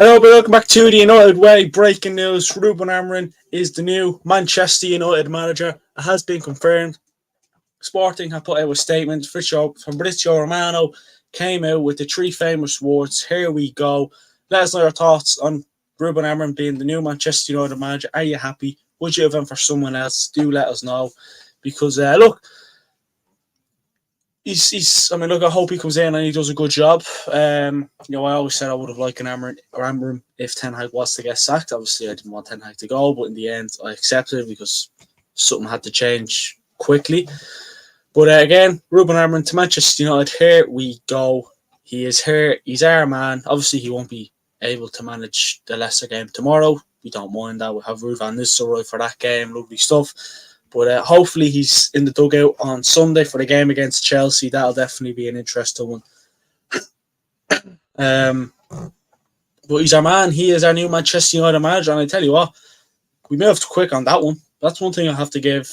Hello, but welcome back to the United Way. Breaking news: Ruben Amorim is the new Manchester United manager. It has been confirmed. Sporting have put out a statement. Fabrizio Romano came out with the three famous words. Here we go. Let us know your thoughts on Ruben Amorim being the new Manchester United manager. Are you happy? Would you have him for someone else? Do let us know. Because look, I hope he comes in and he does a good job. I always said I would have liked an Amorim if Ten Hag was to get sacked. Obviously, I didn't want Ten Hag to go, but in the end, I accepted because something had to change quickly. But again, Ruben Amorim to Manchester United. Here we go. He is here. He's our man. Obviously, he won't be able to manage the Leicester game tomorrow. We don't mind that. We'll have Ruud van Nistelrooy for that game. Lovely stuff. But hopefully he's in the dugout on Sunday for the game against Chelsea. That'll definitely be an interesting one. But he's our man. He is our new Manchester United manager. And I tell you what, we moved quick on that one. That's one thing I have to give,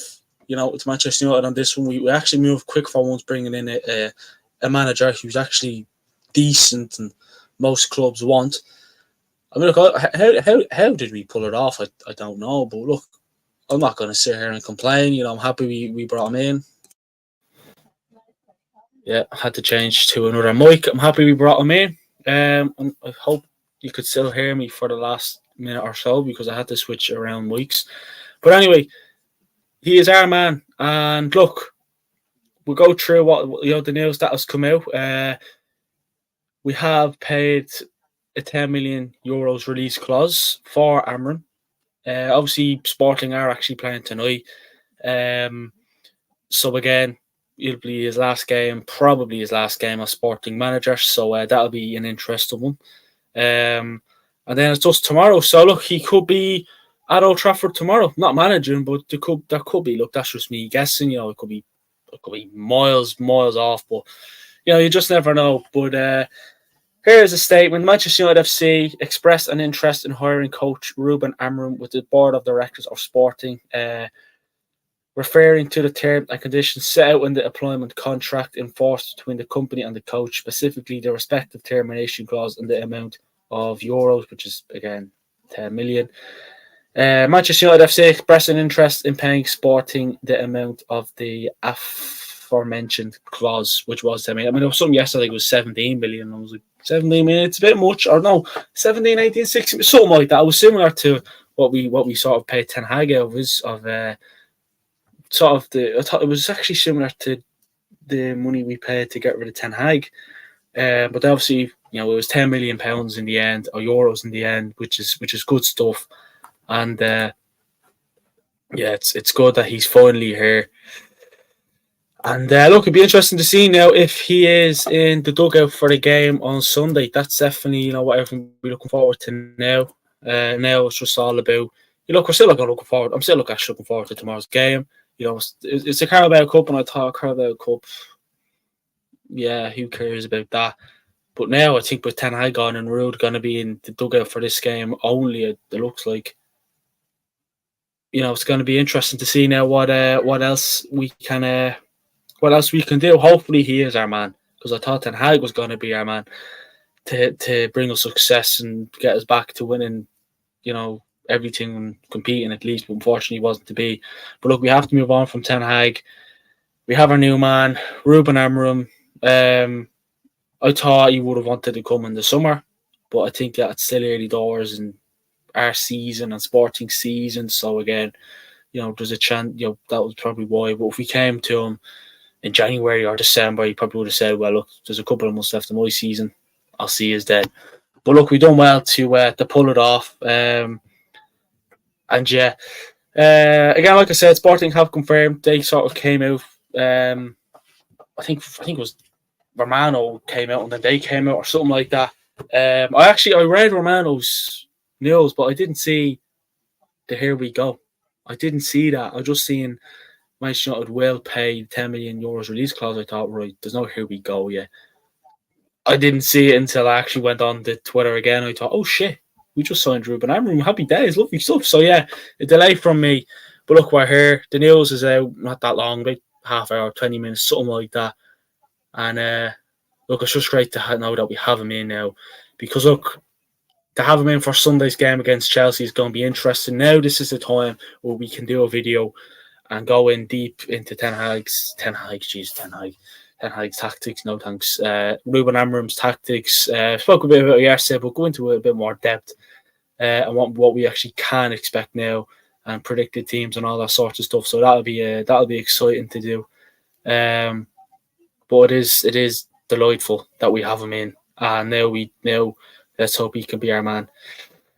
to Manchester United on this one. We actually moved quick for once, bringing in a manager who's actually decent and most clubs want. I mean, look, how did we pull it off? I don't know. But look, I'm not going to sit here and complain. I'm happy we brought him in. Yeah, I had to change to another mic. I'm happy we brought him in. I hope you could still hear me for the last minute or so because I had to switch around mics. But anyway, he is our man. And look, we'll go through what the news that has come out. We have paid a 10 million euros release clause for Amorim. Obviously, Sporting are actually playing tonight. So again, it'll be his last game, probably his last game as Sporting manager. So that'll be an interesting one. And then it's just tomorrow. So look, he could be at Old Trafford tomorrow. Not managing, but there could be. Look, that's just me guessing. It could be miles off. But you just never know. But here's a statement. Manchester United FC expressed an interest in hiring coach Ruben Amorim with the board of directors of Sporting, referring to the terms and conditions set out in the employment contract enforced between the company and the coach, specifically the respective termination clause and the amount of euros, which is, again, 10 million. Manchester United FC expressed an interest in paying Sporting the amount of the aforementioned clause, which was 10 million. I mean, there was something yesterday, it was 17 million. I was like, 17 million, it's a bit much. Or no, 17, 18, 16, something like that. It was similar to what we sort of paid Ten Hag out of I thought it was actually similar to the money we paid to get rid of Ten Hag. But obviously, it was £10 million in the end, or euros in the end, which is good stuff. And it's good that he's finally here. And look, it'd be interesting to see now if he is in the dugout for the game on Sunday. That's definitely what everyone will be looking forward to now. Now it's just all about. We're still looking forward. I'm still looking forward to tomorrow's game. It's a Carabao Cup, and I thought Carabao Cup. Yeah, who cares about that? But now I think with Ten Hag on and Ruud going to be in the dugout for this game only, it looks like. It's going to be interesting to see now what else we can do. Hopefully he is our man, because I thought Ten Hag was going to be our man to bring us success and get us back to winning, everything and competing at least, but unfortunately it wasn't to be. But look, we have to move on from Ten Hag. We have our new man, Ruben Amorim. I thought he would have wanted to come in the summer, but I think that it's still early doors in our season and Sporting season. So again, there's a chance, that was probably why. But if we came to him in January or December, he probably would have said, well, look, there's a couple of months left in my season. I'll see you then. But look, we've done well to pull it off. And yeah, again, like I said, Sporting have confirmed. They sort of came out. I think it was Romano came out and then they came out or something like that. I read Romano's news, but I didn't see the here we go. I didn't see that. I just seen Manchester United will pay 10 million euros release clause. I thought, right, there's no here we go yet. I didn't see it until I actually went on the Twitter again. I thought, oh shit, we just signed Ruben Amorim. Happy days, lovely stuff. So yeah, a delay from me. But look, we're here. The news is out not that long, about half hour, 20 minutes, something like that. And look, it's just great to know that we have him in now. Because look, to have him in for Sunday's game against Chelsea is going to be interesting. Now this is the time where we can do a video and go in deep into Ten Hag's tactics. No thanks. Ruben Amorim's tactics. Spoke a bit about it yesterday, but go into a bit more depth and what we actually can expect now and predicted teams and all that sort of stuff. So that'll be exciting to do. But it is delightful that we have him in, and now let's hope he can be our man.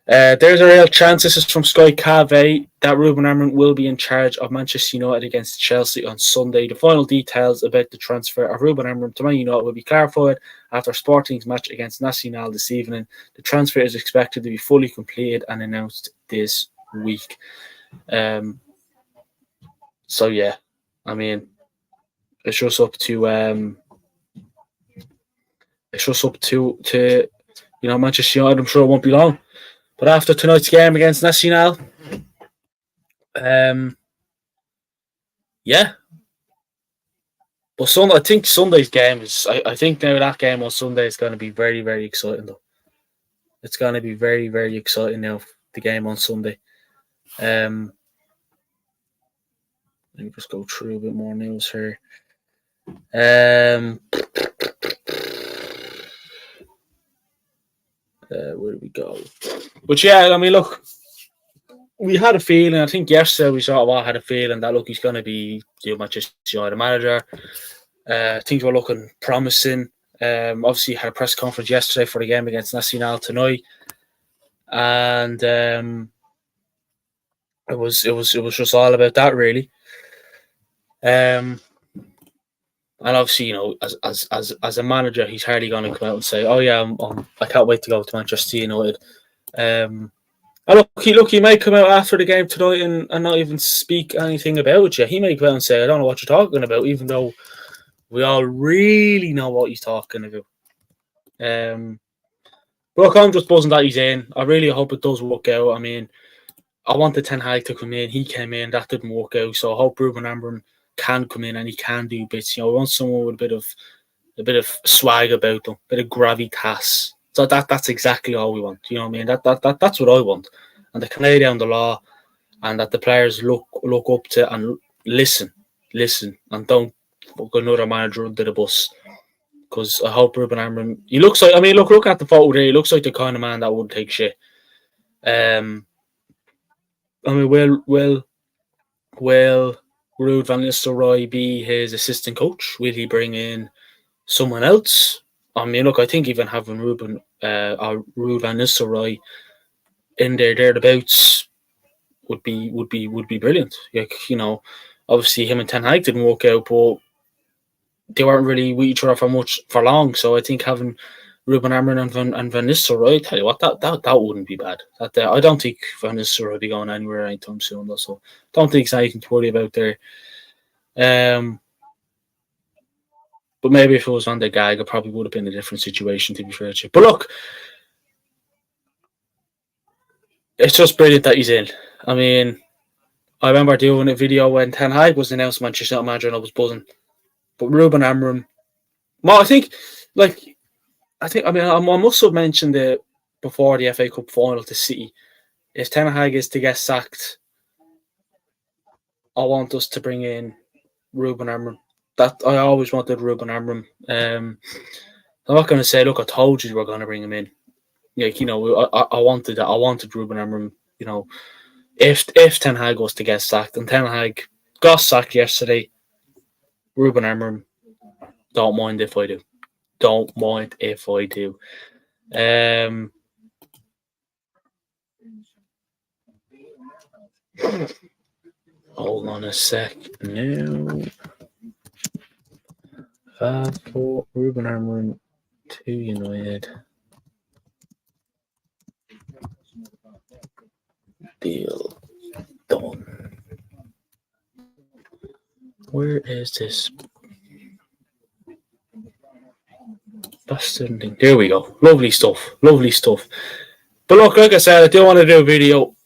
There's a real chance, this is from Sky Cave, that Ruben Amorim will be in charge of Manchester United against Chelsea on Sunday. The final details about the transfer of Ruben Amorim to Man United will be clarified after Sporting's match against Nacional this evening. The transfer is expected to be fully completed and announced this week. So yeah, I mean, it's just up to Manchester United. I'm sure it won't be long. But after tonight's game against Nacional, yeah. But I think Sunday's game is. I think now that game on Sunday is going to be very, very exciting. Though it's going to be very, very exciting now. The game on Sunday. Let me just go through a bit more news here. Where do we go? But yeah, I mean, look, we had a feeling. I think yesterday we sort of all had a feeling that look, he's going to be Manchester United manager. Things were looking promising. Obviously, he had a press conference yesterday for the game against Nacional tonight, and it was just all about that really. And obviously, as a manager, he's hardly going to come out and say, "Oh yeah, I can't wait to go to Manchester United." Look, he may come out after the game tonight and not even speak anything about it. He may come out and say, "I don't know what you're talking about," even though we all really know what he's talking about. But look, I'm just buzzing that he's in. I really hope it does work out. I mean, I wanted Ten Hag to come in. He came in. That didn't work out. So I hope Ruben Amorim can come in and he can do bits. We want someone with a bit of swag about them, a bit of gravitas. So that's exactly all we want. You know what I mean? That's what I want. And they can lay down the law, and that the players look up to and listen, and don't fuck another manager under the bus. Because I hope Ruben Amorim, he looks like. I mean, look at the photo there. He looks like the kind of man that wouldn't take shit. I mean, will Ruud van Nistelrooy be his assistant coach? Will he bring in someone else? I mean, look, I think even having Ruud van Nistelrooy in there thereabouts would be brilliant. Like, obviously him and Ten Hag didn't work out, but they weren't really with each other for long. So I think having Ruben Amorim and Van Nistelrooy, I tell you what, that wouldn't be bad. I don't think Van Nistelrooy will be going anywhere anytime soon, though. So don't think it's anything to worry about there. But maybe if it was Van der Gaag, it probably would have been a different situation, to be fair to you. But look, it's just brilliant that he's in. I mean, I remember doing a video when Ten Hag was announced Manchester United manager and I was buzzing. But Ruben Amorim, well, I must have mentioned it before the FA Cup final to City. If Ten Hag is to get sacked, I want us to bring in Ruben Amorim. That I always wanted Ruben Amorim. I'm not going to say, look, I told you we're going to bring him in. Like, I wanted that. I wanted Ruben Amorim. If Ten Hag was to get sacked, and Ten Hag got sacked yesterday, Ruben Amorim, don't mind if I do. Don't mind if I do. Hold on a sec. No. For Ruben Amorim to United. Deal done. Where is this bastard thing? There we go. Lovely stuff. But look, like I said, I do want to do a video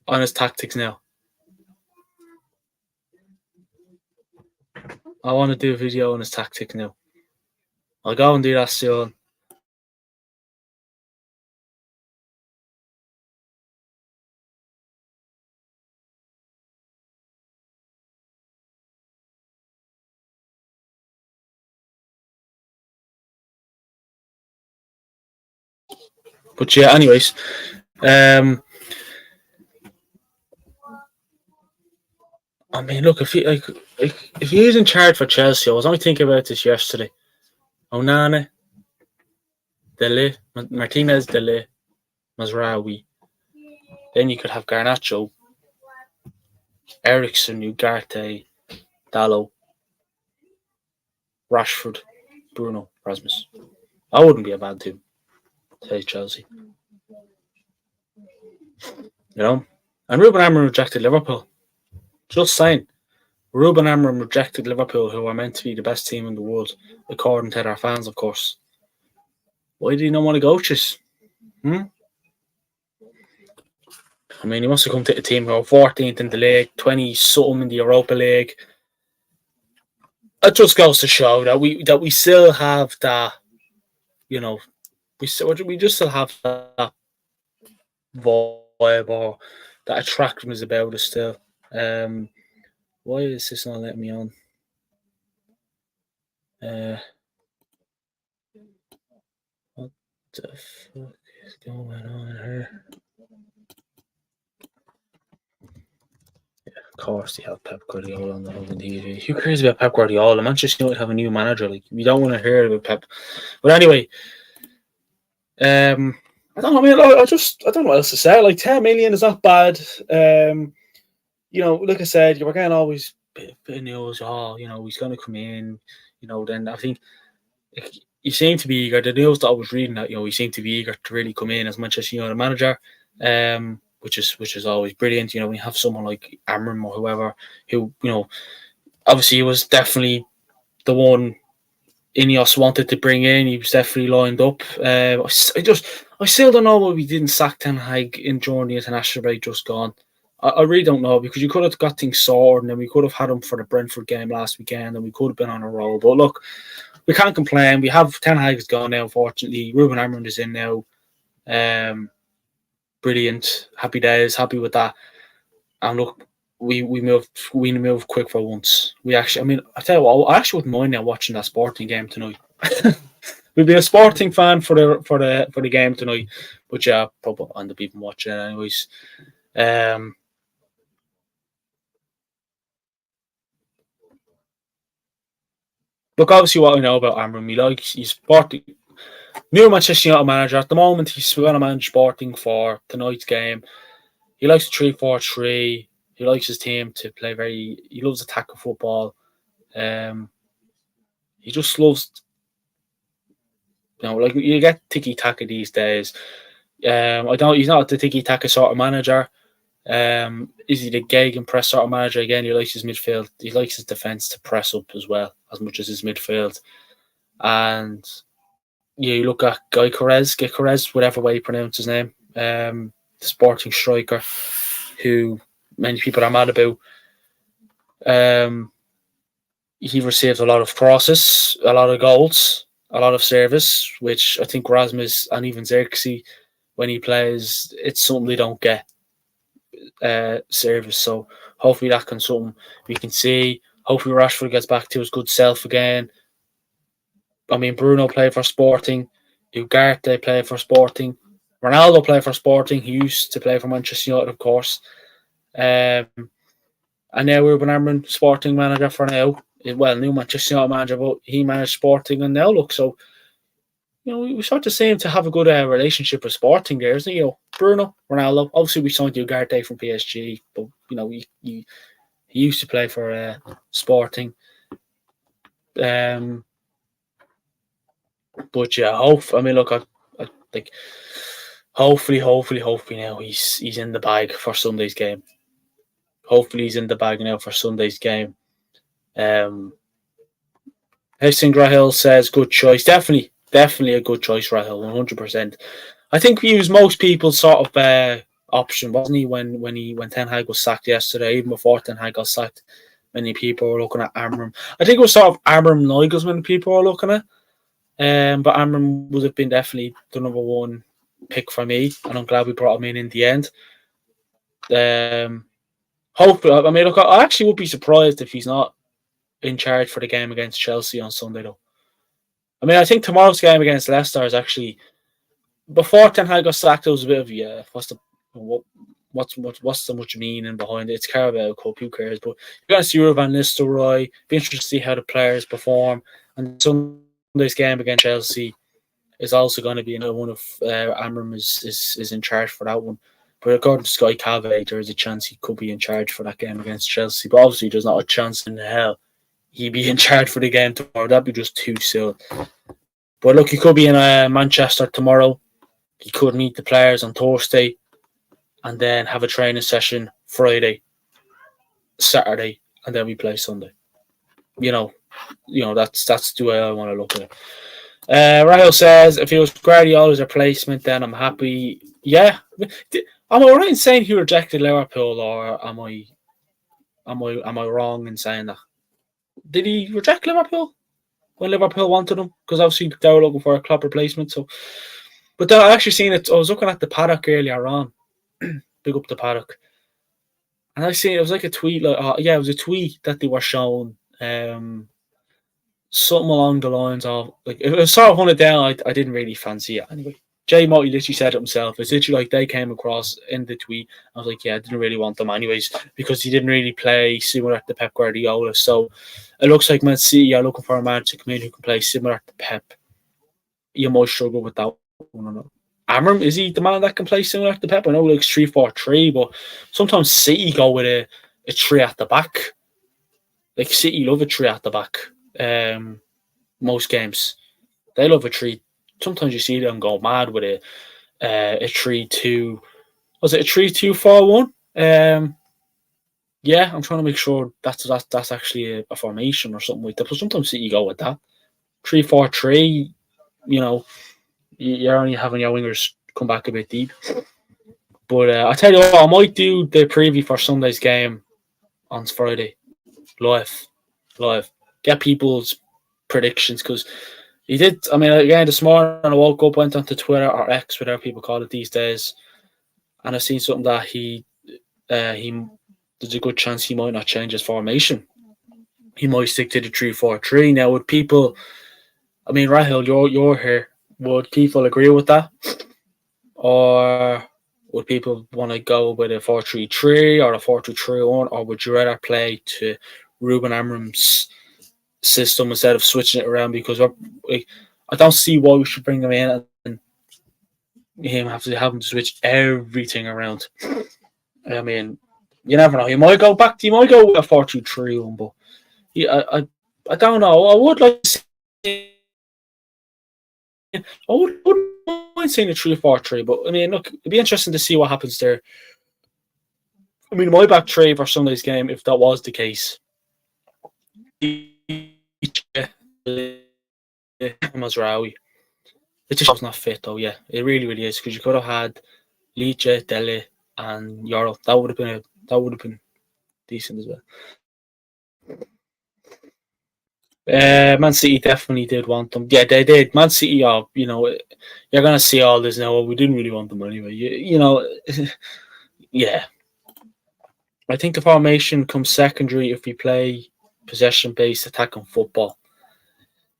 on his tactics now. I want to do a video on his tactics now. I'll go and do that soon. But yeah, anyways, um, I mean, look, if he's in charge for Chelsea, I was only thinking about this yesterday. Onana, Dele, Martinez, Dele, Mazraoui. Then you could have Garnacho, Ericsson, Ugarte, Dallo, Rashford, Bruno, Rasmus. I wouldn't be a bad team, say Chelsea. You know? And Ruben Amorim rejected Liverpool. Just saying. Ruben Amorim rejected Liverpool, who are meant to be the best team in the world, according to their fans, of course. Why did he not want to go to us? I mean, he must have come to a team who are 14th in the league, 20 something in the Europa League. It just goes to show that we still have that, you know, we just still have that vibe or that attractiveness about us still. Why is this not letting me on? What the fuck is going on here? Of course, they have Pep Guardiola on the home TV. Who cares about Pep Guardiola? Manchester United have a new manager. Like, we don't want to hear about Pep. But anyway, I don't know. I mean, I don't know what else to say. Like, 10 million is not bad. You know, like I said, you were getting always bit of news. Oh, you know, he's going to come in. You know, then I think he seemed to be eager. The news that I was reading, that, you know, he seemed to be eager to really come in as Manchester United manager. Which is always brilliant. You know, when you have someone like Amorim or whoever, who, you know, obviously he was definitely the one Ineos wanted to bring in. He was definitely lined up. I still don't know why we didn't sack Ten Hag during the international break just gone. I really don't know, because you could have got things sorted and then we could have had him for the Brentford game last weekend and we could have been on a roll. But look, we can't complain. We have Ten Hag's gone now, unfortunately. Ruben Amorim is in now. Brilliant, happy days, happy with that. And look, we moved quick for once. We actually, I mean, I tell you what, I actually wouldn't mind now watching that Sporting game tonight. We'd be a Sporting fan for the game tonight, but yeah, probably end up even watching it anyways. Look, obviously, what I know about Amorim, he's Sporting. New Manchester United manager at the moment. He's going to manage Sporting for tonight's game. He likes 3-4-3. He likes his team to play very. He loves attacking football. He just loves, you know, like you get tiki taka these days. I don't. He's not the tiki taka sort of manager. Is he the gegenpress sort of manager? Again, he likes his midfield. He likes his defense to press up as well as much as his midfield. And yeah, you look at Gyökeres, whatever way you pronounce his name, the Sporting striker, who many people are mad about. He received a lot of crosses, a lot of goals, a lot of service, which I think Rasmus and even Xerxes, when he plays, it's something they don't get, service. So hopefully that can something we can see. Hopefully Rashford gets back to his good self again. I mean, Bruno played for Sporting. Ugarte played for Sporting. Ronaldo played for Sporting. He used to play for Manchester United, of course. And now Ruben Amorim, Sporting manager for now. Well, new Manchester United manager, but he managed Sporting and now look. So, you know, we sort of seem to have a good relationship with Sporting there, isn't it? You know, Bruno, Ronaldo. Obviously, we signed Ugarte from PSG, but, you know, he used to play for Sporting. But yeah, I mean, look, I think hopefully now he's in the bag for Sunday's game. Hopefully he's in the bag now for Sunday's game. Hastings Rahil says good choice. Definitely a good choice, Rahil, 100%. I think he was most people's sort of option, wasn't he, when Ten Hag was sacked yesterday, even before Ten Hag got sacked. Many people were looking at Amorim. I think it was sort of Amorim Nigelsmann people were looking at. But Amram would have been definitely the number one pick for me, and I'm glad we brought him in the end. Hopefully, I mean, look, I actually would be surprised if he's not in charge for the game against Chelsea on Sunday, though. I mean, I think tomorrow's game against Leicester is actually before Ten Hag got sacked. It was a bit of what's so much meaning behind it? It's Carabao Cup, who cares? But you're going to see Ruben Amorim. Be interested to see how the players perform. And Sunday's game against Chelsea is also going to be another one of Amorim is in charge for that one. But according to Sky Cafe, there is a chance he could be in charge for that game against Chelsea. But obviously, there's not a chance in hell he'd be in charge for the game tomorrow. That'd be just too soon. But look, he could be in Manchester tomorrow. He could meet the players on Thursday, and then have a training session Friday, Saturday, and then we play Sunday. You know, that's the way I want to look at it. Rahel says, if he was Guardiola's replacement, then I'm happy. Yeah, am I right in saying he rejected Liverpool, or am I wrong in saying that? Did he reject Liverpool when Liverpool wanted him? Because obviously they were looking for a Klopp replacement. So, but then I actually seen it. I was looking at the paddock earlier on. Big up the paddock, and I seen it was like a tweet. Like, it was a tweet that they were showing. Something along the lines of, like, it was sort of hunted down. I didn't really fancy it anyway. Jay Motti literally said it himself. It's literally like they came across in the tweet. I was like, yeah, I didn't really want them anyways because he didn't really play similar to Pep Guardiola. So it looks like Man City are looking for a man to come in who can play similar to Pep. You might struggle with that one or not. Amorim, is he the man that can play similar to Pep? I know it looks 3-4-3, but sometimes City go with a three at the back. Like City love a three at the back. Most games they love a three. Sometimes you see them go mad with a 3-2. Was it a 3-2-4-1? Yeah, I'm trying to make sure that's actually a formation or something like that. But sometimes City go with that 3-4-3. You know, you're only having your wingers come back a bit deep. But I tell you what, I might do the preview for Sunday's game on Friday live. Get people's predictions, because he did. I mean, again, this morning I woke up, went onto Twitter or X, whatever people call it these days, and I seen something that he there's a good chance he might not change his formation. He might stick to the 3-4-3. Now, would people? I mean, Rahel, you're here. Would people agree with that, or would people want to go with a 4-3-3 or a 4-2-3-1, or would you rather play to Ruben Amorim's system instead of switching it around? Because I don't see why we should bring him in and him have to switch everything around. I mean, you never know. He might go with a 4-2-3-1, but I don't know. I would like to see. I wouldn't mind seeing a 3-4-3, but I mean, look, it'd be interesting to see what happens there. I mean, my back three for Sunday's game, if that was the case, Mazraoui. It just was not fit though. Yeah, it really, really is, because you could have had Liche, Dele, and Yoro. That would have been decent as well. Man City definitely did want them. Yeah, they did. Man City are, you're gonna see all this now. Well, we didn't really want them anyway. Yeah. I think the formation comes secondary if we play possession-based attacking football.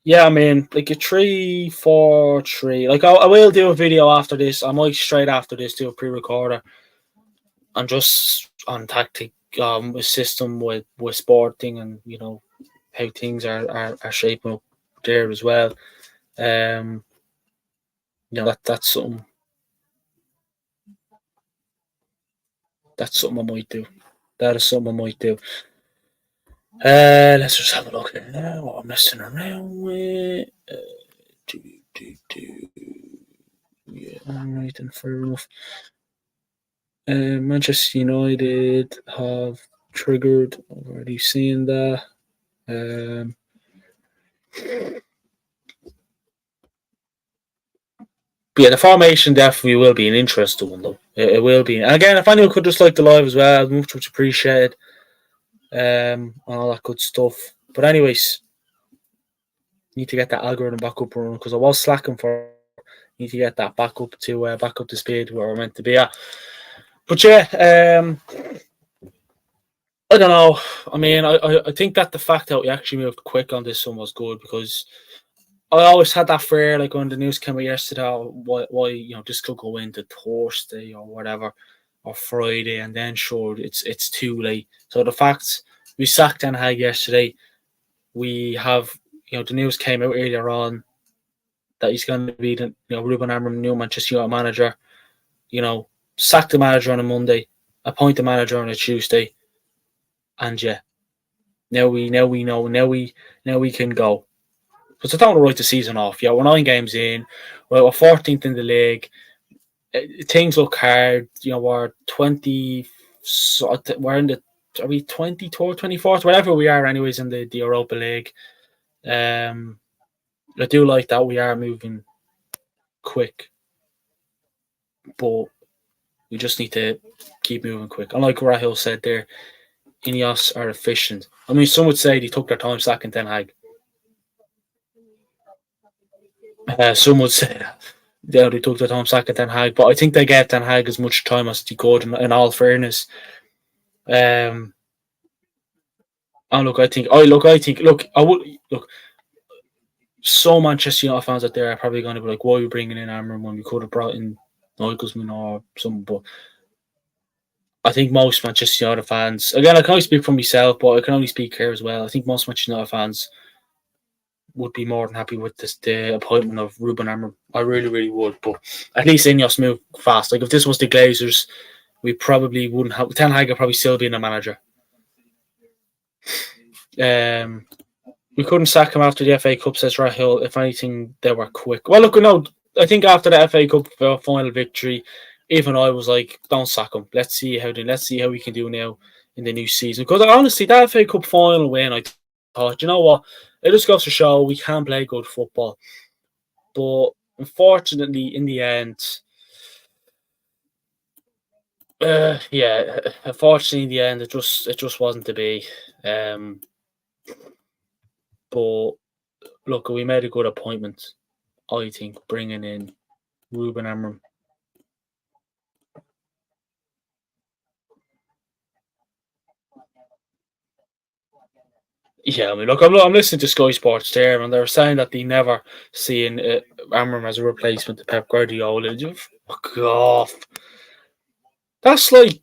Yeah, I mean, like a 3-4-3. Like I will do a video after this. I might straight after this do a pre-recorder and just on tactic, a system with Sporting, and how things are shaping up there as well. That's something. That's something I might do. That is something I might do. Let's just have a look at what I'm messing around with. Yeah, I'm right, and fair enough. Manchester United have triggered. I've already seen that. But yeah, the formation definitely will be an interesting one, though. It will be. And again, if anyone could just like the live as well, much appreciated. And all that good stuff. But anyways, Need to get that algorithm back up and running because I was slacking for. Need to get that back up to speed where we're meant to be at. But yeah, I don't know. I mean, I think that the fact that we actually moved quick on this one was good because I always had that fear, like when the news came out yesterday, why this could go into Thursday or whatever, or Friday, and then sure it's too late. So the fact we sacked Ten Hag yesterday, we have the news came out earlier on that he's going to be the Ruben Amorim, new Manchester United manager. Sack the manager on a Monday, appoint the manager on a Tuesday, and yeah, now we know now we can go. Because I don't want to write the season off. Yeah, we're 9 games in. We're 14th in the league. Things look hard. We're 20. We're in the. Are we 23rd, 24th, whatever we are, anyways, in the Europa League. I do like that we are moving quick, but we just need to keep moving quick. And like Rahil said there, Ineos are efficient. I mean, some would say they took their time sacking Ten Hag. Some would say they took their time sacking Ten Hag, but I think they gave Ten Hag as much time as they could. In all fairness, and look, I would look. So Manchester United fans out there are probably going to be like, "Why are you bringing in Amorim when we could have brought in Nagelsmann or something?" But I think most Manchester United fans, again, I can only speak for myself, but I can only speak here as well. I think most Manchester United fans would be more than happy with the appointment of Ruben Amorim. I really, really would. But at least Ineos move fast. Like if this was the Glazers, we probably wouldn't have. Ten Hag would probably still be in the manager. We couldn't sack him after the FA Cup, says Rahil. If anything, they were quick. Well, look, no, I think after the FA Cup final victory, even I was like, don't sack him. Let's see how we can do now in the new season. Because honestly, that FA Cup final win, I thought, you know what? It just goes to show we can play good football. But unfortunately, in the end, unfortunately, in the end, it just wasn't to be. But look, we made a good appointment, I think, bringing in Ruben Amorim. Yeah, I mean, look, I'm listening to Sky Sports there, and they're saying that they never seen Amorim as a replacement to Pep Guardiola. Fuck off. That's like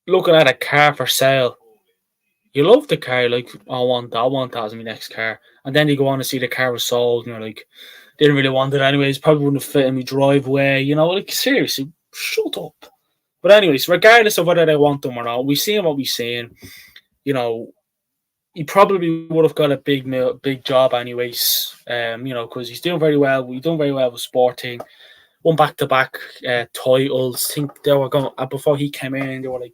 looking at a car for sale. You love the car, like, I want that as my next car. And then you go on to see the car was sold, and you're like, didn't really want it anyways, probably wouldn't have fit in my driveway, like, seriously, shut up. But anyways, regardless of whether they want them or not, we've seen what we've seen. He probably would have got a big job anyways, because he's doing very well. We've done very well with Sporting. Won back-to-back titles. I think they were going before he came in. They were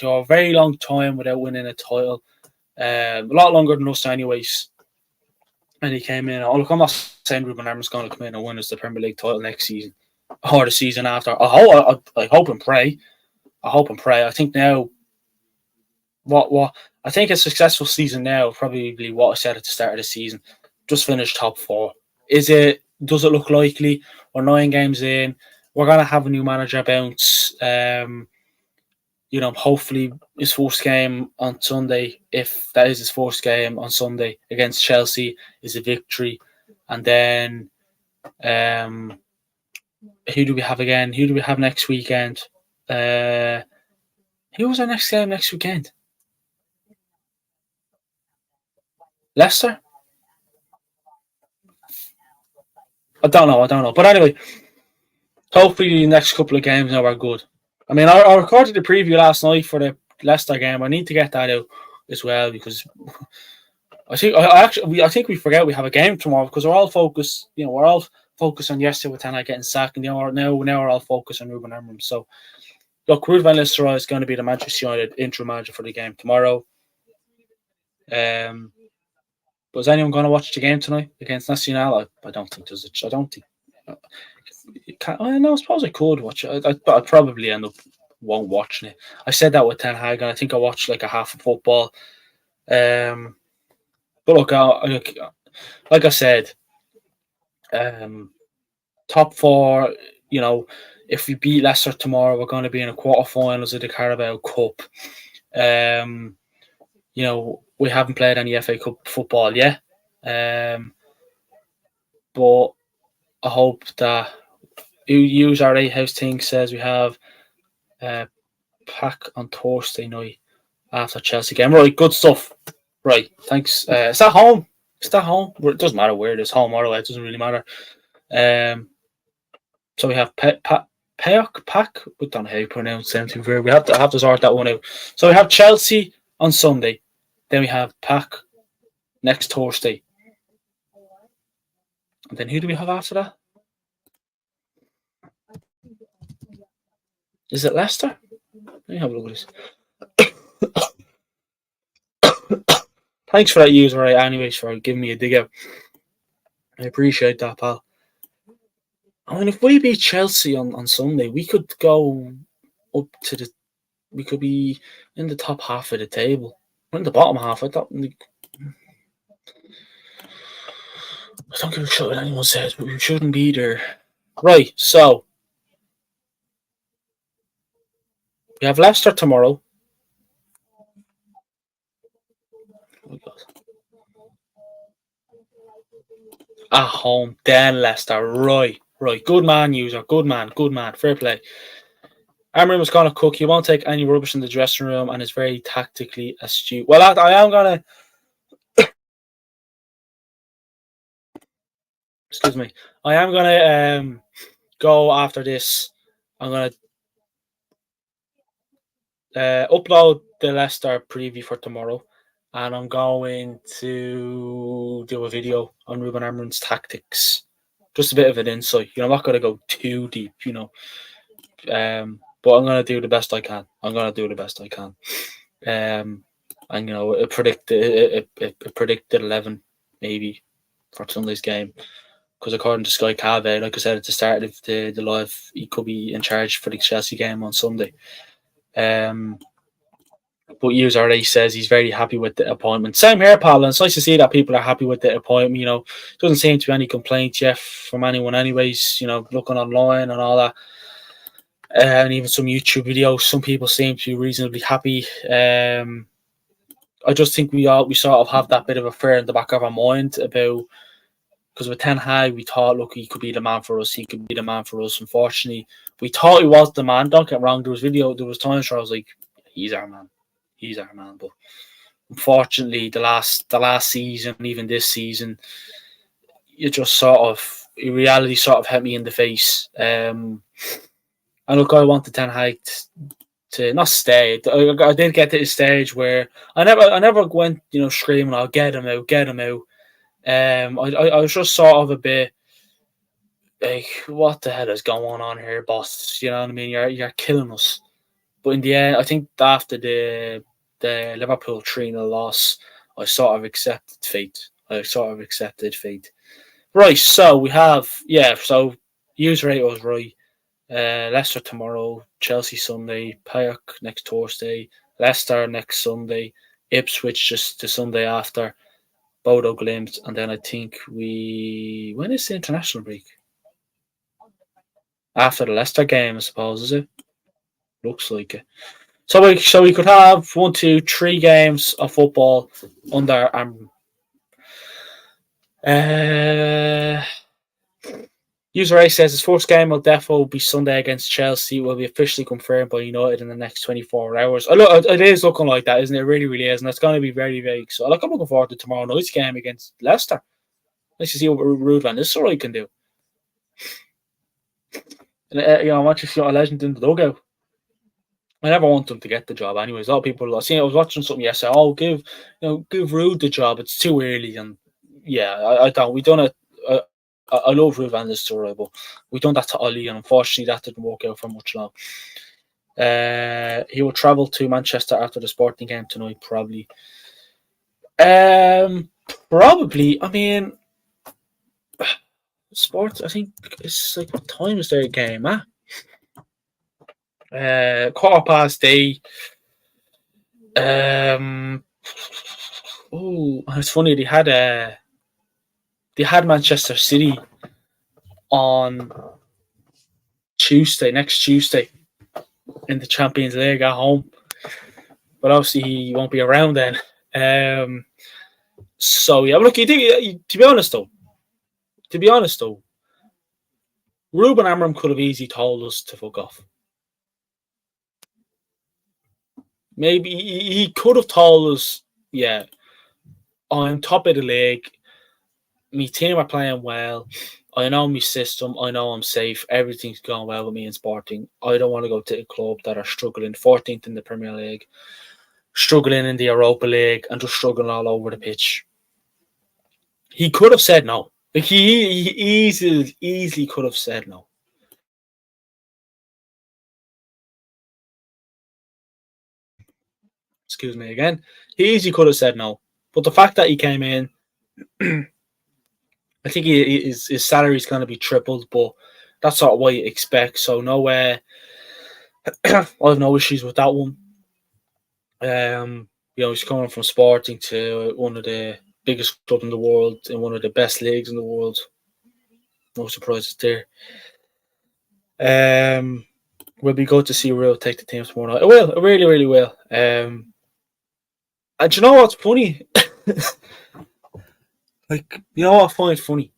a very long time without winning a title. A lot longer than us, anyways. And he came in. Oh, look, I'm not saying Ruben Amorim's going to come in and win us the Premier League title next season or the season after. I hope and pray. I think now, what I think a successful season now, probably what I said at the start of the season, just finish top 4. Does it look likely? We're 9 games in. We're going to have a new manager bounce. Hopefully his first game on Sunday, if that is his first game on Sunday against Chelsea, is a victory. And then who do we have again? Who do we have next weekend? Who was our next game next weekend? Leicester? I don't know. But anyway, hopefully the next couple of games now are good. I mean, I recorded the preview last night for the Leicester game. I need to get that out as well because I think we forget we have a game tomorrow because we're all focused. We're all focused on yesterday with Ten Hag getting sacked, and now we're all focused on Ruben Amorim. So, look, Ruud van Nistelrooy is going to be the Manchester United interim manager for the game tomorrow. But is anyone going to watch the game tonight against Nacional? I don't think there's I don't think. I suppose I could watch it. But I'd probably end up won't watching it. I said that with Ten Hag, and I think I watched like a half of football. But look, like I said, top four. You know, if we beat Leicester tomorrow, we're going to be in the quarterfinals of the Carabao Cup. You know, we haven't played any FA Cup football yet, but I hope that use our 8 house thing says we have pack on Thursday night after Chelsea game. Right, good stuff. Right, thanks. Is that home? Is that home? It doesn't matter where it is, home or away. It doesn't really matter. So we have Pack. We don't know how you pronounce them. We have to sort that one out. So we have Chelsea on Sunday. Then we have Pack next Thursday. And then who do we have after that? Is it Leicester? Let me have a look at this. Thanks for that user, right? Anyways, for giving me a dig out. I appreciate that, pal. I mean, if we beat Chelsea on Sunday, we could go up to the. We could be in the top half of the table. We're in the bottom half. I don't give a shit what anyone says, but we shouldn't be there. Right, so we have Leicester tomorrow. Oh, at home, then Leicester. Right. Good man, user. Good man. Fair play. Amorim was going to cook. He won't take any rubbish in the dressing room and is very tactically astute. Well, I am going to. Excuse me. I am going to go after this. I'm going to upload the Leicester preview for tomorrow. And I'm going to do a video on Ruben Amorim's tactics. Just a bit of an insight. I'm not going to go too deep, but I'm going to do the best I can. And a predicted 11 maybe for Sunday's game, because according to Sky Cave, like I said at the start of the live, he could be in charge for the Chelsea game on Sunday. But Hughes already says he's very happy with the appointment. Same here, pal. And it's nice to see that people are happy with the appointment. Doesn't seem to be any complaints yet from anyone, anyways. Looking online and all that, and even some YouTube videos, some people seem to be reasonably happy. I just think we sort of have that bit of a fear in the back of our mind about, because with Ten Hag, we thought, look, he could be the man for us. Unfortunately, we thought he was the man. Don't get me wrong. There was times where I was like, he's our man. But unfortunately, the last season, even this season, reality sort of hit me in the face. And look, I wanted Ten Hag to not stay. I did get to a stage where I never went, screaming, "I'll get him out." I was just sort of a bit like, what the hell is going on here, boss? You know what I mean? You're killing us. But in the end, I think after the Liverpool 3-0 loss, I sort of accepted fate. Right, so we have, so user rate was right. Leicester tomorrow, Chelsea Sunday, Payak next Thursday, Leicester next Sunday, Ipswich just the Sunday after, Bodo Glimt, and then I think when is the international break? After the Leicester game, I suppose, is it? Looks like it. So we could have 1, 2, 3 games of football under User A says his first game will definitely be Sunday against Chelsea. Will be officially confirmed by United in the next 24 hours. It is looking like that, isn't it? It really, really is, and it's going to be very vague. So I'm looking forward to tomorrow night's game against Leicester. Let's see what Ruud van Nistelrooy can do. And, I want to see a legend in the dugout. I never want them to get the job. Anyways, a lot of people. I was watching something yesterday. Oh, give Ruud the job. It's too early, and I don't. We done it. I love Ruud van Nistelrooy, but we done that to Ali, and unfortunately, that didn't work out for much long. He will travel to Manchester after the Sporting game tonight, probably. Probably. I mean, sports. I think it's like, what time is their game at? 8:15. Oh, it's funny. They had Manchester City on Tuesday, next Tuesday, in the Champions League at home. But obviously he won't be around then. So yeah, but look, to be honest though, Ruben Amorim could have easily told us to fuck off. Maybe he could have told us, yeah, I'm top of the league. My team are playing well. I know my system. I know I'm safe. Everything's going well with me in Sporting. I don't want to go to a club that are struggling, 14th in the Premier League, struggling in the Europa League, and just struggling all over the pitch. He could have said no. Like he easily could have said no. Excuse me again. He easily could have said no. But the fact that he came in, I think his salary is going to be tripled, but that's sort of what you expect. So no, I have no issues with that one. He's coming from Sporting to one of the biggest clubs in the world in one of the best leagues in the world. No surprises there. Will be good to see Real take the team tomorrow night. It will. It really, really will. And you know what's funny? Like, you know what I find funny?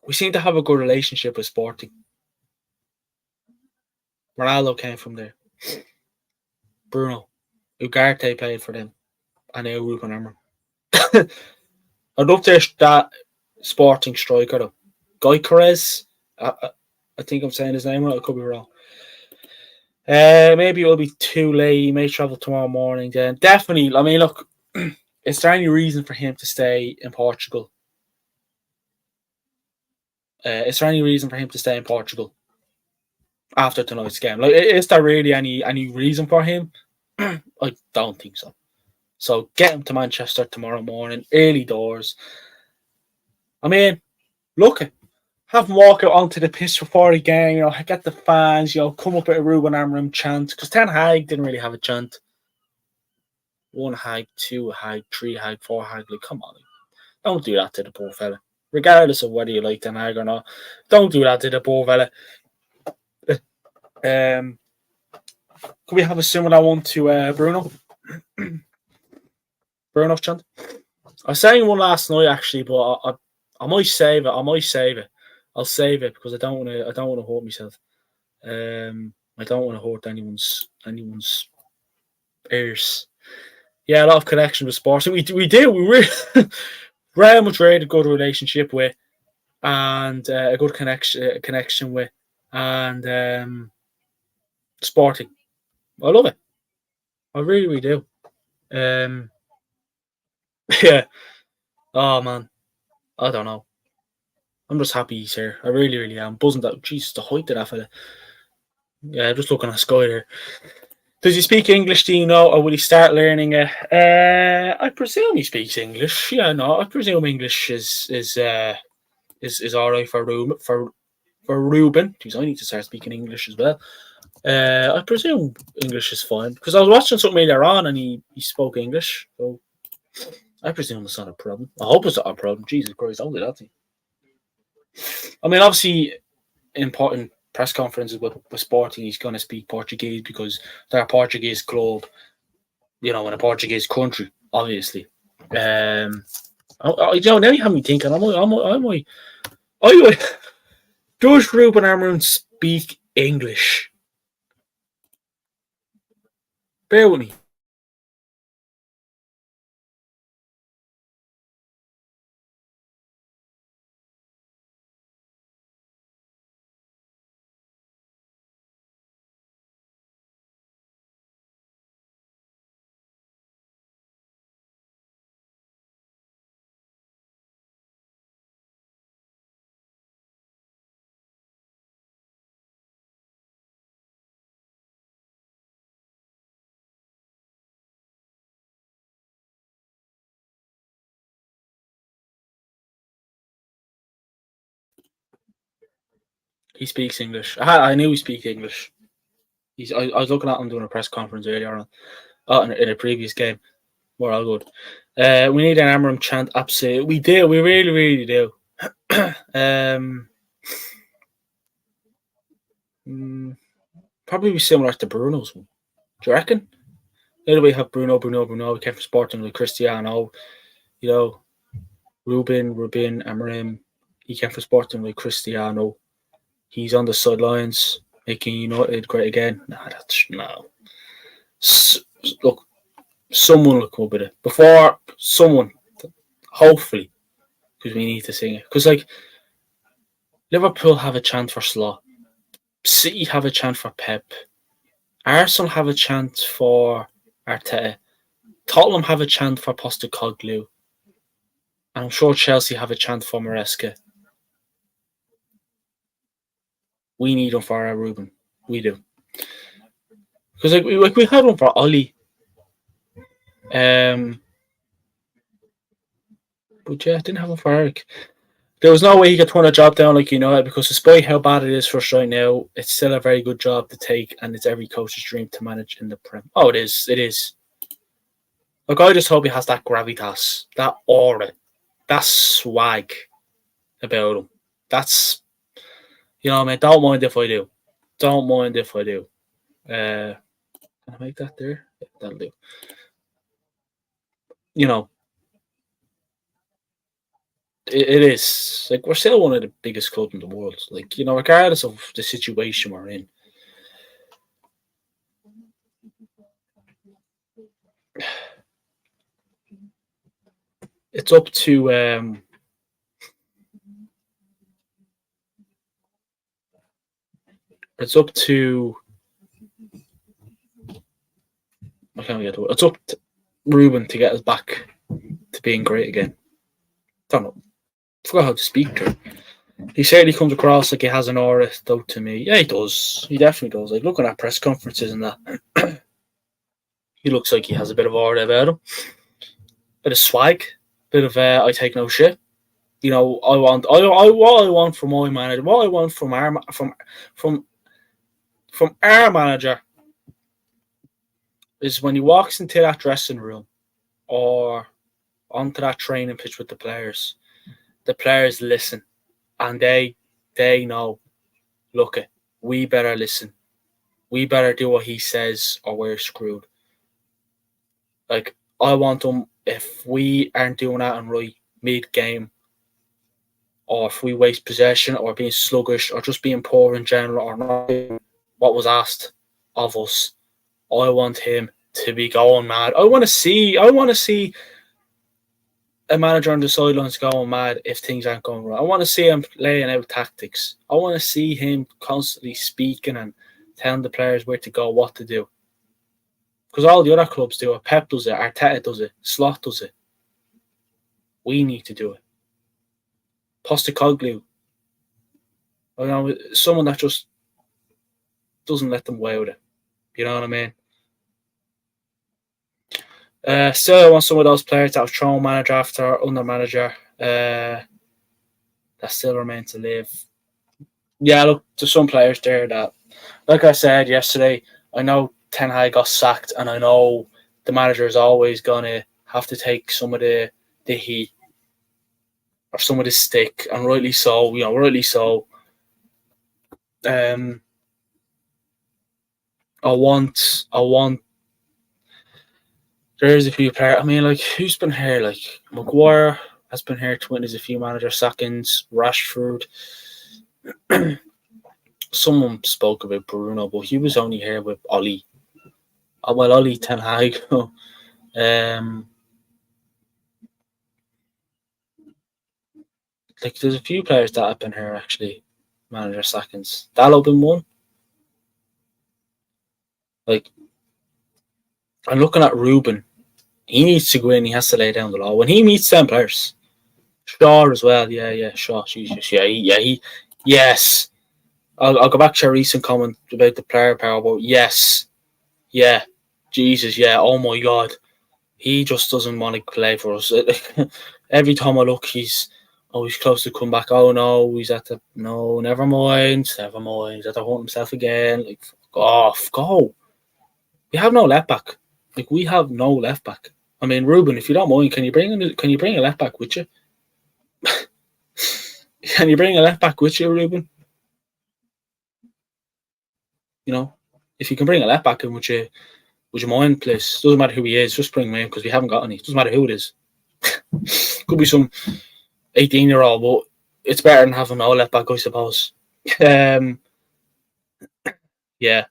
We seem to have a good relationship with Sporting. Ronaldo came from there. Bruno. Ugarte played for them. And now Ruben Amorim. I'd love to that Sporting striker though. Gyökeres. I think I'm saying his name right. I could be wrong. Maybe it'll be too late. He may travel tomorrow morning. Then definitely. I mean, look. Is there any reason for him to stay in Portugal? Is there any reason for him to stay in Portugal after tonight's game? Like, is there really any reason for him? I don't think so. So get him to Manchester tomorrow morning, early doors. I mean, look, have him walk out onto the pitch before the game. Get the fans. Come up with a Ruben Amorim chant because Ten Hag didn't really have a chant. 1 Hag, 2 Hag, 3 Hag, 4 Hag. Like, come on, don't do that to the poor fella. Regardless of whether you like Ten Hag or not, don't do that to the poor fella. Could we have a similar one to Bruno? Bruno's chant. I sang one last night actually, but I might save it. I'll save it because I don't want to hurt myself. I don't want to hurt anyone's ears. Yeah, a lot of connection with sports. We do. We really Real Madrid a good relationship with, and a good connection with, and Sporting. I love it. I really, really do. Yeah. Oh man, I don't know. I'm just happy he's here. I really, really am. Buzzing that. Jesus, the height of that fella. Yeah, just looking at Sky here. Does he speak English? Do you know, or will he start learning it? I presume he speaks English. Yeah, no, I presume English is all right for Ruben. Jeez, I need to start speaking English as well. I presume English is fine because I was watching something earlier on and he spoke English, so I presume it's not a problem. I hope it's not a problem. Jesus Christ, don't do that to me. I mean, obviously, important press conferences with Sporting, he's going to speak Portuguese because they're a Portuguese club, in a Portuguese country, obviously. Now you have me thinking, does Ruben Amorim speak English? Bear with me. He speaks English. I knew he speaks English. I was looking at him doing a press conference earlier on in a previous game. we're all good. We need an Amorim chant. Absolutely, we do. We really, really do. Probably be similar to Bruno's one. Do you reckon? Maybe we have Bruno. We came from Sporting with Cristiano. You know, Ruben Amorim. He came from Sporting with Cristiano. He's on the sidelines making United great again. No. Look, someone will come up with it before someone. Hopefully, because we need to sing it. Because like Liverpool have a chant for Slot, City have a chant for Pep, Arsenal have a chant for Arteta, Tottenham have a chant for Postecoglou, and I'm sure Chelsea have a chant for Maresca. We need one for our Ruben. We do. Because we had one for Ollie. But yeah, I didn't have one for Eric. There was no way he could turn a job down like United because despite how bad it is for us right now, it's still a very good job to take and it's every coach's dream to manage in the Prem. Oh, it is. It is. Like, I just hope he has that gravitas, that aura, that swag about him. That's, man, don't mind if I do. Don't mind if I do. Can I make that there? Yeah, that'll do. It is. Like, we're still one of the biggest clubs in the world. Like, regardless of the situation we're in. It's up to it's up to Ruben to get us back to being great again. Don't know. I forgot how to speak to him. He certainly comes across like he has an aura, though, to me. Yeah, he does. He definitely does. Like, looking at press conferences and that, he looks like he has a bit of aura about him. Bit of swag. Bit of, I take no shit. I want what I want from my manager, what I want from our manager is when he walks into that dressing room or onto that training pitch with the players listen and they know, look, we better listen. We better do what he says or we're screwed. Like, I want them, if we aren't doing that and right mid-game, or if we waste possession or being sluggish or just being poor in general or not doing what was asked of us, I want him to be going mad. I want to see a manager on the sidelines going mad if things aren't going right. I want to see him laying out tactics. I want to see him constantly speaking and telling the players where to go, what to do. Because all the other clubs do it. Pep does it. Arteta does it. Slot does it. We need to do it. Postecoglou. Someone that just doesn't let them away with it. You know what I mean? Still, I want some of those players that have thrown manager after under manager that still remain to live. Yeah, look, there's some players there that, like I said yesterday, I know Ten Hag got sacked, and I know the manager is always going to have to take some of the heat or some of the stick, and rightly so, rightly so. I want. There's a few players. I mean, like, who's been here? Like, Maguire has been here to witness a few manager sackings. Rashford. Someone spoke about Bruno, but he was only here with Ollie. Well, Ollie, Ten Hag. Like, there's a few players that have been here, actually, manager sackings. Dallo been one. Like, I'm looking at Ruben. He needs to go in. He has to lay down the law. When he meets them players, Shaw as well. Yeah, Shaw. Jesus, yes. I'll go back to your recent comment about the player power, but yes. Yeah. Jesus, yeah. Oh, my God. He just doesn't want to play for us. Every time I look, he's close to come back. Oh, no, he's at the... No, never mind. He's at the hurt himself again. Like, fuck off. Go. We have no left back. Like, we have no left back. I mean, Ruben, if you don't mind, can you bring a left back with you? Can you bring a left back with you, Ruben? You know, if you can bring a left back in, would you mind, please? Doesn't matter who he is, just bring him in because we haven't got any. Doesn't matter who it is. Could be some 18-year-old, but it's better than having no left back, I suppose. Um, yeah,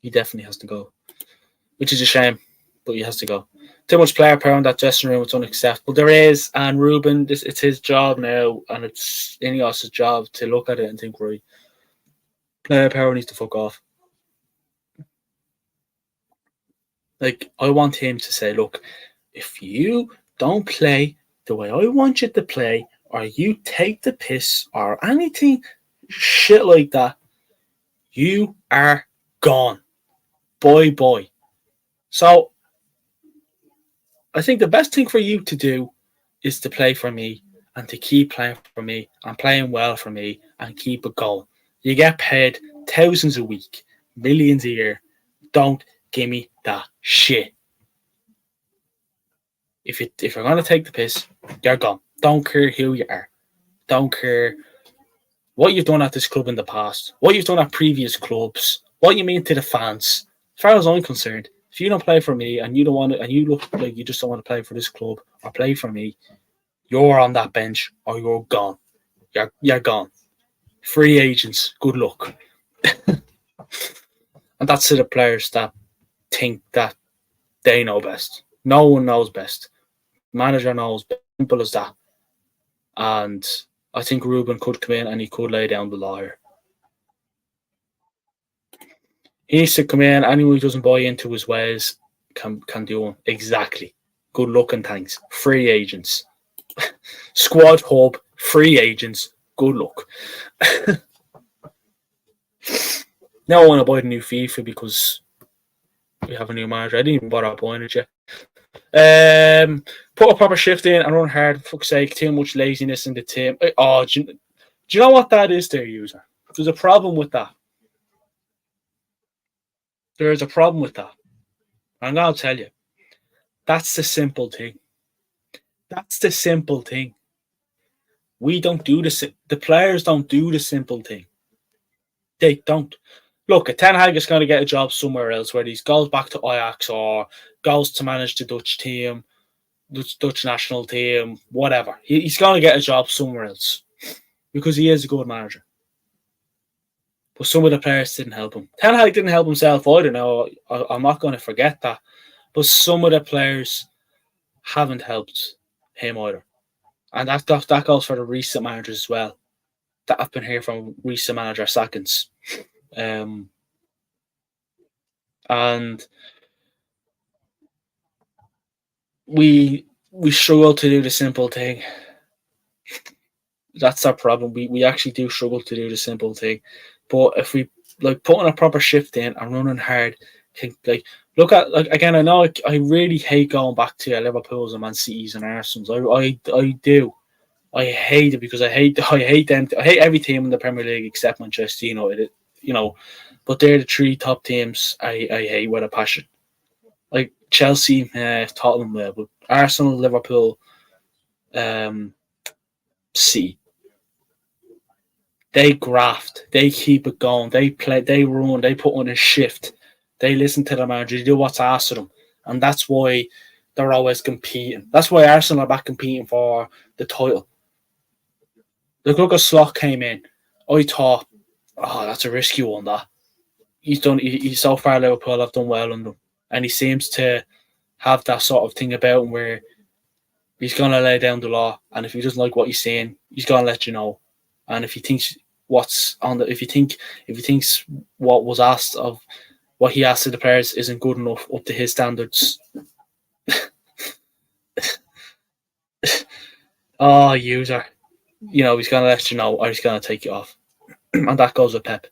he definitely has to go, which is a shame, but he has to go. Too much player power in that dressing room. It's unacceptable. There is, and Ruben, it's his job now, and it's Ineos' job to look at it and think, right, player power needs to fuck off. Like, I want him to say, look, if you don't play the way I want you to play, or you take the piss, or anything shit like that, you are gone. Bye bye. So, I think the best thing for you to do is to play for me and to keep playing for me and playing well for me and keep it going. You get paid thousands a week, millions a year. Don't give me that shit. If you're gonna take the piss, you're gone. Don't care who you are. Don't care what you've done at this club in the past, what you've done at previous clubs, what you mean to the fans. As far as I'm concerned, if you don't play for me and you don't want to, and you look like you just don't want to play for this club or play for me, you're on that bench or you're gone. You're gone. Free agents, good luck. And that's to the players that think that they know best. No one knows best. Manager knows best. Simple as that. And I think Ruben could come in and he could lay down the law here. He needs to come in. Anyone who doesn't buy into his ways can do him. Exactly. Good luck and thanks. Free agents. Squad hub. Free agents. Good luck. Now I want to buy the new FIFA because we have a new manager. I didn't even bother buying it yet. Put a proper shift in and run hard. For fuck's sake, too much laziness in the team. Oh, do you know what that is there, user? There's a problem with that. There is a problem with that. I'm going to tell you. That's the simple thing. That's the simple thing. We don't do the players don't do the simple thing. They don't. Look, Ten Hag is going to get a job somewhere else, where he goes back to Ajax or goes to manage the Dutch team, Dutch national team, whatever. He's going to get a job somewhere else because he is a good manager. But some of the players didn't help him. Ten Hag didn't help himself either. Now, I'm not going to forget that. But some of the players haven't helped him either. And that goes for the recent managers as well that have been here from recent manager seconds. And we struggle to do the simple thing. That's our problem. We actually do struggle to do the simple thing. But if we like putting a proper shift in and running hard, like look at like again. I know I really hate going back to Liverpool's and Man City's and Arsenal's. I do. I hate it because I hate them. I hate every team in the Premier League except Manchester United. But they're the three top teams I hate with a passion. Like Chelsea, Tottenham, but Arsenal, Liverpool, City. They graft. They keep it going. They play. They run. They put on a shift. They listen to the manager. They do what's asked of them, and that's why they're always competing. That's why Arsenal are back competing for the title. Look at Slot came in. I thought, that's a risky one. That he's done. He's so far Liverpool have done well on them, and he seems to have that sort of thing about him where he's gonna lay down the law, and if he doesn't like what he's saying, he's gonna let you know. And if he thinks if he thinks what was asked of what he asked of the players isn't good enough up to his standards, user, he's gonna let you know, or he's gonna take you off, and that goes with Pep.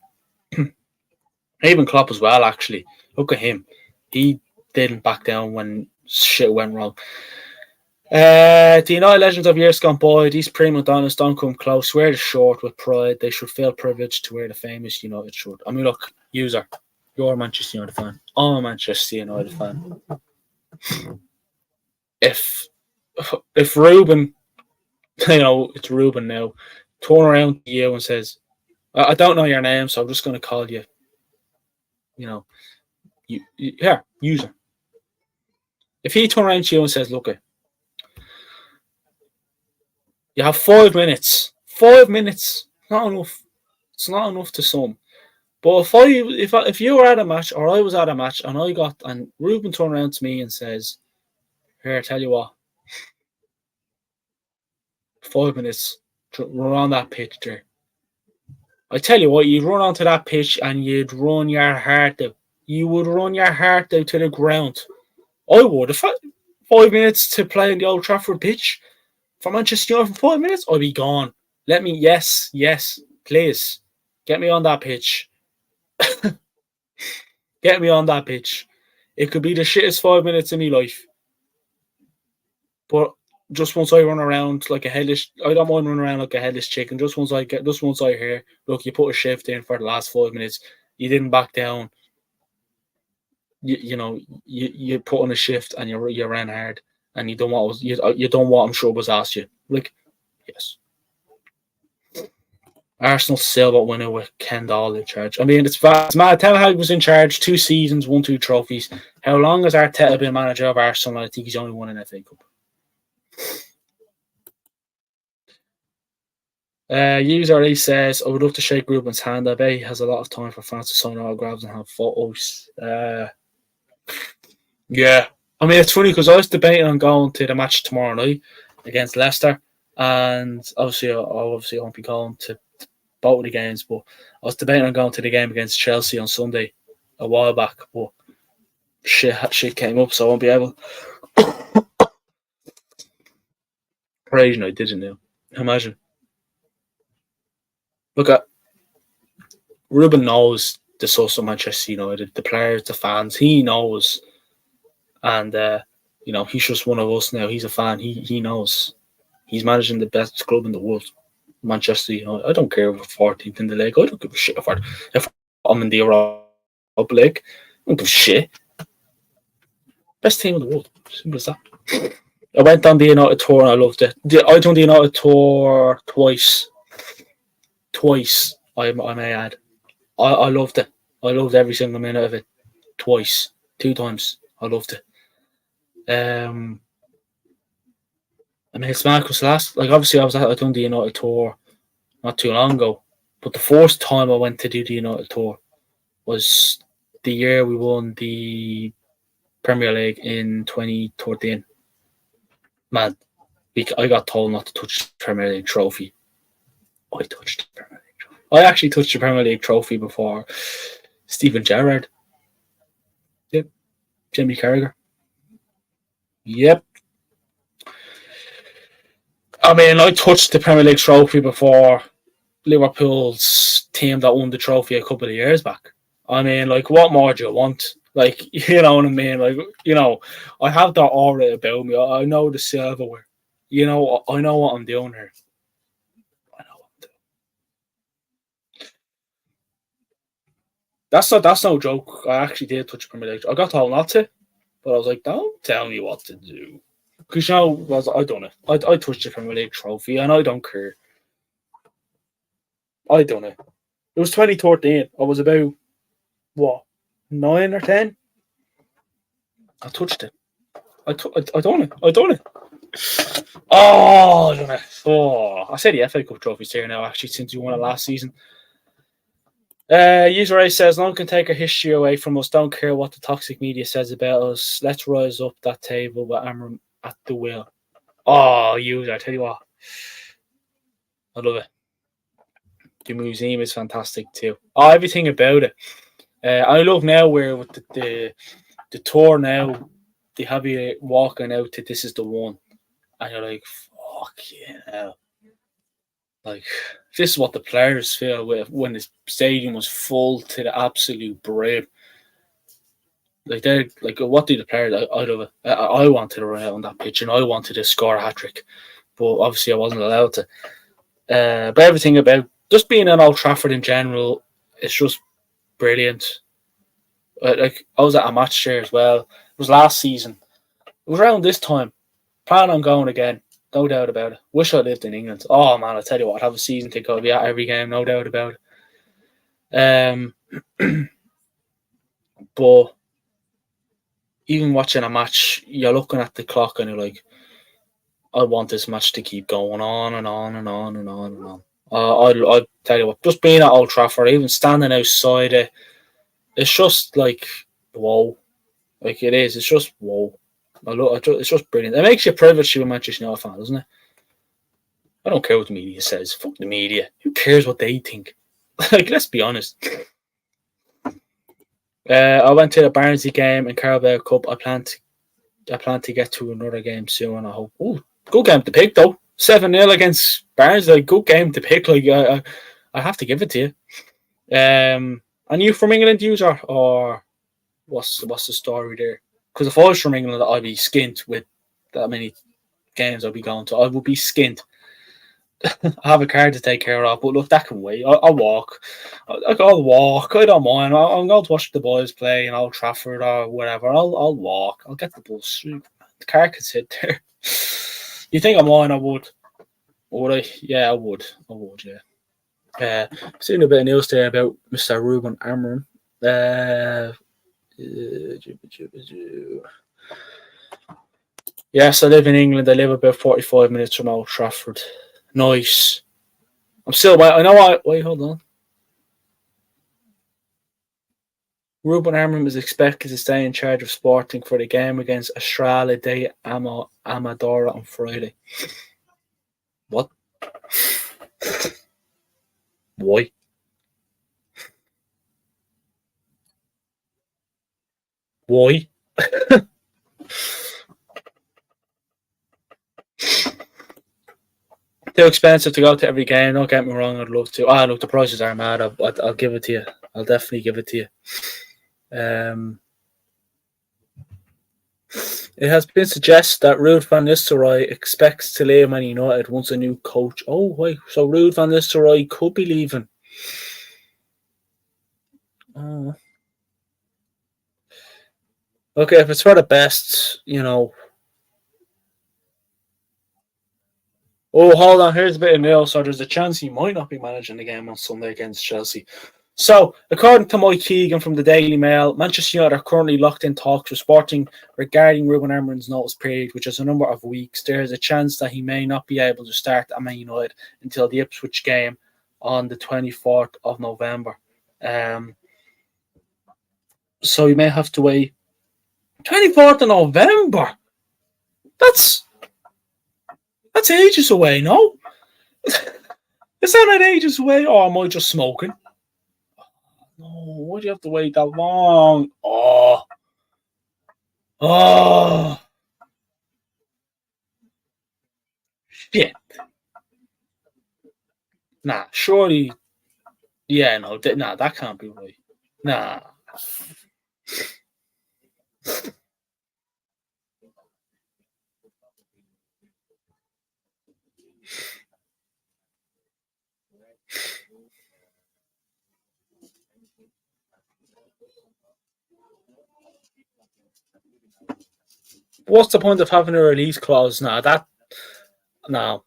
Even Klopp as well. Actually, look at him; he didn't back down when shit went wrong. The United legends of years gone by, these prima donnas don't come close. Wear the short with pride. They should feel privileged to wear the famous United shirt. I mean, look, user, you're a Manchester United fan. I'm a Manchester United fan. if Ruben, it's Ruben now, turn around to you and says, I don't know your name, so I'm just going to call you, here, user. If he turn around to you and says, look, you have 5 minutes. 5 minutes. Not enough. It's not enough to sum. But if you were at a match or I was at a match and Ruben turned around to me and says, here, I tell you what, 5 minutes, run on that pitch there. I tell you what, you'd run onto that pitch and you'd run your heart out. You would run your heart out to the ground. I would. If 5 minutes to play in the Old Trafford pitch for Manchester United for 5 minutes, I'd be gone. Yes, please, get me on that pitch. Get me on that pitch. It could be the shittest 5 minutes of my life. But just once I run around like a headless, I don't mind running around like a headless chicken. Just once I hear, look, you put a shift in for the last 5 minutes, you didn't back down. You put on a shift and you ran hard and you done what I'm sure was asked you. Like, yes. Arsenal still got winner with Ken Doll in charge. I mean, it's mad. Ten Hag was in charge 2 seasons, won 2 trophies. How long has Arteta been manager of Arsenal? I think he's only won an FA Cup. User A says, I would love to shake Ruben's hand. I bet he has a lot of time for fans to sign autographs and have photos. Yeah. I mean, it's funny because I was debating on going to the match tomorrow night against Leicester. And obviously, I won't be going to both of the games, but I was debating on going to the game against Chelsea on Sunday a while back, but shit came up, so I won't be able. Crazy, I didn't know. Imagine. Look at Ruben knows the source of Manchester United, the players, the fans. He knows, and he's just one of us now. He's a fan. He knows. He's managing the best club in the world, Manchester United. I don't care if we're 14th in the league. I don't give a shit if I'm in the Europa League. I don't give a shit. Best team in the world. Simple as that. I went on the United tour and I loved it. I done the United tour twice. I may add. I loved it. I loved every single minute of it. Twice. 2 times. I loved it. I mean, it's mad because obviously I done the United tour not too long ago, but the first time I went to do the United tour was the year we won the Premier League in 2013. Man, I got told not to touch the Premier League trophy. I touched the Premier League trophy. I actually touched the Premier League trophy before Steven Gerrard. Yep. Jimmy Carragher. Yep. I mean, I touched the Premier League trophy before Liverpool's team that won the trophy a couple of years back. I mean, what more do you want? You know what I mean? I have that aura about me. I know the silverware. I know what I'm doing here. I know what I'm doing. That's no joke. I actually did touch the Premier League. I got told not to, but I was like, don't tell me what to do. Because I done it. I touched the Premier League trophy and I don't care. I done it. It was 2013. I was about, 9 or 10? I touched it. I done it. Oh, I done it. Oh, I said the FA Cup trophy's here now, actually, since you won it last season. User A says, no one can take our history away from us. Don't care what the toxic media says about us. Let's rise up that table with Amorim at the wheel. Oh, User, I tell you what. I love it. The museum is fantastic too. Oh, everything about it. I love now where with the tour now, they have you walking out to this is the one. And you're like, fuck yeah. This is what the players feel with when the stadium was full to the absolute brim. What do the players? I love it. I wanted to run out on that pitch and I wanted to score a hat-trick. But obviously I wasn't allowed to. But everything about just being in Old Trafford in general, it's just brilliant. I was at a match there as well. It was last season. It was around this time. Plan on going again. No doubt about it. Wish I lived in England. Oh man, I tell you what, I'd have a season ticket. I'd be at every game, no doubt about it. But even watching a match, you're looking at the clock and you're like, I want this match to keep going on and on and on and on and on. I'll tell you what, just being at Old Trafford, even standing outside it, it's just like, whoa. Like it is, it's just whoa. It's just brilliant. It makes you privileged to be a Manchester United fan, doesn't it? I don't care what the media says. Fuck the media. Who cares what they think? Like, let's be honest. I went to the Barnsley game in Carabao Cup. I plan to get to another game soon, and I hope. Oh, good game to pick though. 7-0 against Barnsley. Good game to pick. Like I have to give it to you. And you from England, user, or what's the story there? Because if I was from England, I'd be skint with that many games I'll be going to. I would be skint. I have a car to take care of, but look, that can wait. I'll walk. I'll walk. I don't mind. I'm going to watch the boys play in Old Trafford or whatever. I'll walk. I'll get the bus. The car can sit there. You think I mind? I would. Would I? Yeah, I would. Yeah. Seeing a bit of news there about Mr. Ruben Amorim. Yes, I live in England. I live about 45 minutes from Old Trafford. Nice. I'm still waiting. I know I wait, hold on. Ruben Amorim is expected to stay in charge of Sporting for the game against Estrela de Amadora on Friday. What? Why? Why? Too expensive to go to every game. Don't get me wrong. I'd love to. Look, the prices are mad. I'll give it to you. I'll definitely give it to you. It has been suggested that Ruud van Nistelrooy expects to leave Man United once a new coach. Oh, wait. So Ruud van Nistelrooy could be leaving. Oh. Okay, if it's for the best, Oh, hold on. Here's a bit of news. So there's a chance he might not be managing the game on Sunday against Chelsea. So, according to Mike Keegan from the Daily Mail, Manchester United are currently locked in talks with Sporting regarding Ruben Amorim's notice period, which is a number of weeks. There is a chance that he may not be able to start at Man United until the Ipswich game on the 24th of November. So he may have to wait. 24th of November? That's ages away, no? Is that not ages away, or am I just smoking? No, why do you have to wait that long? Oh, shit. Nah, surely. Yeah, no, that can't be right. Nah. What's the point of having a release clause? No. No,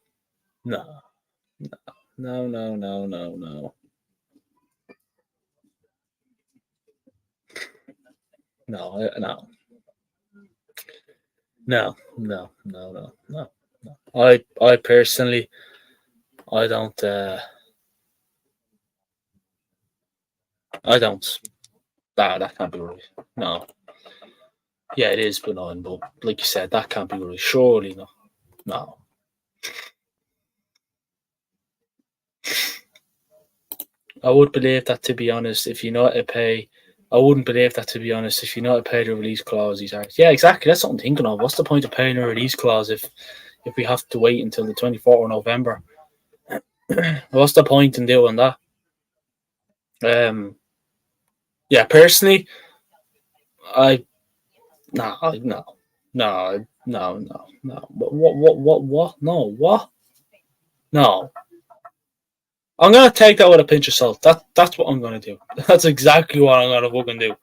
no, no. No. I personally, I don't. I don't. That can't be right. No. Yeah, it is benign, but like you said, that can't be right. Surely no. No. I would believe that, to be honest, if you know how to pay. I wouldn't believe that, to be honest, if you know how to pay the release clause. Yeah, exactly. That's what I'm thinking of. What's the point of paying a release clause if we have to wait until the 24th of November? What's the point in doing that? Yeah, personally, no. What? No, what? No. I'm gonna take that with a pinch of salt. That's what I'm gonna do. That's exactly what I'm gonna fucking do.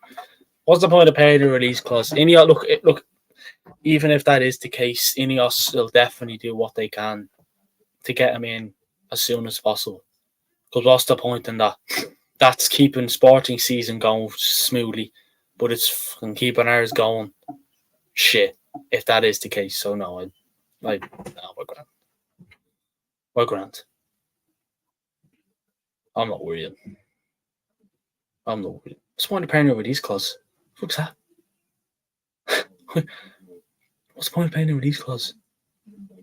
What's the point of paying the release clause? Look. even if that is the case, Ineos will definitely do what they can to get him in as soon as possible. Because what's the point in that? That's keeping Sporting season going smoothly, but it's fucking keeping ours going shit. If that is the case, so no, we're grand. We're grand. I'm not worried. I'm not worried. What's the point of paying over these clauses? What's that? What's the point of paying over these clauses?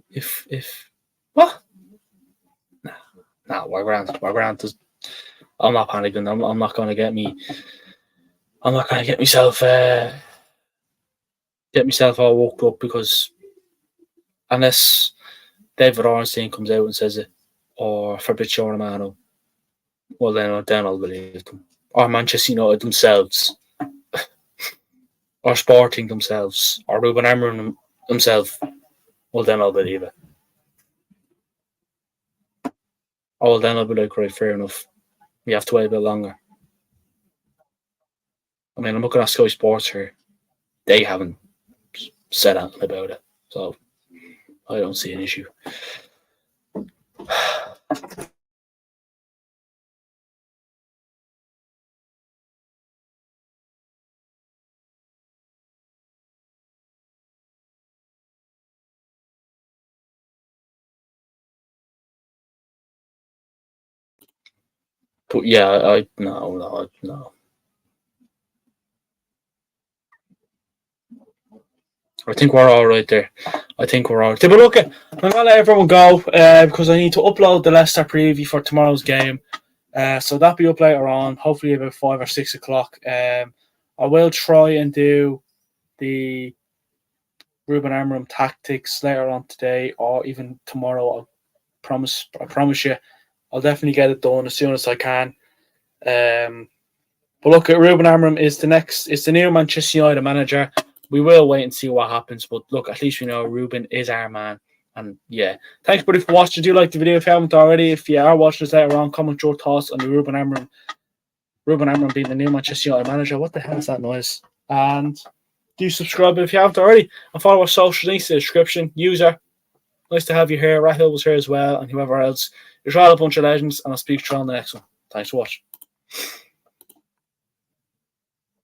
If what? Nah, we're grand. We're grand. I'm not panicking. I'm not gonna get me. I'm not gonna get myself all woke up because unless David Ornstein comes out and says it, or Fabrizio Romano, well then I'll believe them. Or Manchester United themselves, or Sporting themselves, or Ruben Amorim himself, well then I'll believe it. Oh, well then I'll be like, right, fair enough. We have to wait a bit longer. I mean, I'm looking at Sky Sports here. They haven't said anything about it, so I don't see an issue. But yeah, no. I think we're all right there. I think we're all right. But look, I'm gonna let everyone go because I need to upload the Leicester preview for tomorrow's game. So that'll be up later on, hopefully about 5 or 6 o'clock. I will try and do the Ruben Amorim tactics later on today or even tomorrow. I promise you, I'll definitely get it done as soon as I can. But look, Ruben Amorim is the new Manchester United manager. We will wait and see what happens. But look, at least we know Ruben is our man. And yeah, thanks, buddy, for watching. Do like the video if you haven't already. If you are watching this later on, comment your thoughts on the Ruben Amorim being the new Manchester United manager. What the hell is that noise? And do subscribe if you haven't already. And follow our social links in the description. User, nice to have you here. Rahil was here as well, and whoever else. You're all a bunch of legends, and I'll speak to you on the next one. Thanks for watching.